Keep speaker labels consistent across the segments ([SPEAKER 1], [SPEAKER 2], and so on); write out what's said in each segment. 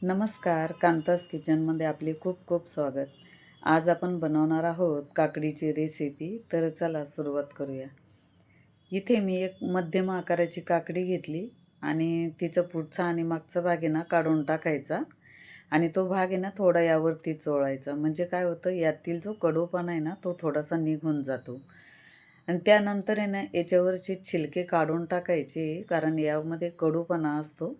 [SPEAKER 1] नमस्कार, कांतास किचनमध्ये आपले खूप खूप स्वागत. आज आपण बनवणार आहोत काकडीची रेसिपी. तर चला सुरुवात करूया. इथे मी एक मध्यम आकाराची काकडी घेतली आणि तिचं पुढचा आणि मागचा भाग आहे ना काढून टाकायचा आणि तो भाग आहे ना थोडा यावरती चोळायचा. म्हणजे काय होतं, यातील जो कडूपणा आहे ना तो थोडासा निघून जातो. आणि त्यानंतर आहे ना याच्यावरचे छिलके काढून टाकायचे, कारण यामध्ये कडूपणा असतो.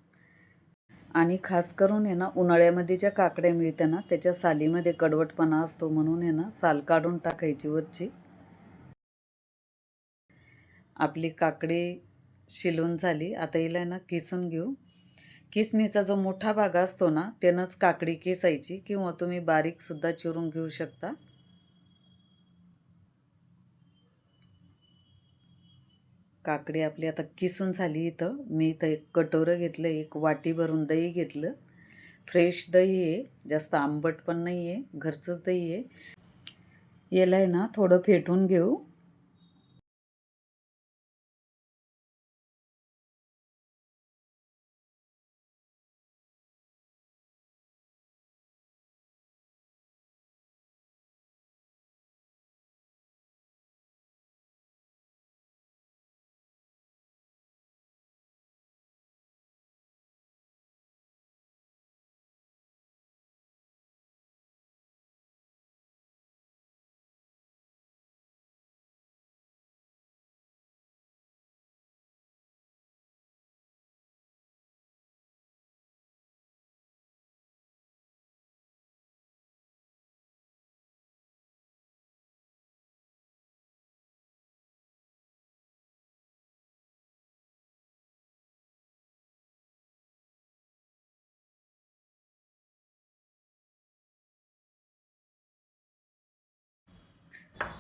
[SPEAKER 1] आणि खास करून आहे ना उन्हाळ्यामध्ये ज्या काकड्या मिळतात ना त्याच्या सालीमध्ये कडवटपणा असतो, म्हणून आहे ना साल काढून टाकायची वरची. आपली काकडी शिलून झाली. आता हिला ना किसून घेऊ. किसणीचा जो मोठा भाग असतो ना त्यानंच काकडी किसायची, किंवा तुम्ही बारीकसुद्धा चिरून घेऊ शकता. काकडी आपली आता किसून झाली. मी इथं एक कटोरं घेतलं, एक वाटी भरून दही घेतलं. फ्रेश दही आहे, जास्त आंबट पण नाही आहे, घरचंच दही आहे. याला आहे ना थोडं फेटून घेऊ.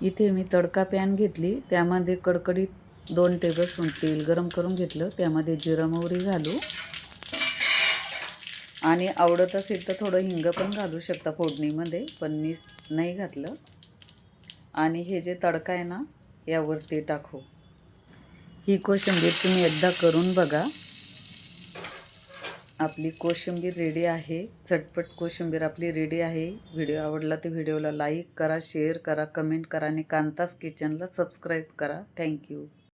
[SPEAKER 1] इथे मी तडका पॅन घेतली, त्यामध्ये कडकडीत 2 टेबलस्पून तेल गरम करून घेतलं. त्यामध्ये जिरं मोहरी घालू आणि आवडत असेल तर थोडं हिंग पण घालू शकता फोडणीमध्ये, पण मी नाही घातलं. आणि हे जे तडका आहे ना यावरती टाकू. ही कोशिंबीर तुम्ही एकदा करून बघा. आपली कोशिंबीर रेडी आहे. झटपट कोशिंबीर आपली रेडी आहे. व्हिडिओ आवडला तर व्हिडिओला लाईक करा, शेअर करा, कमेंट करा आणि कांतास किचनला सबस्क्राईब करा. थँक्यू.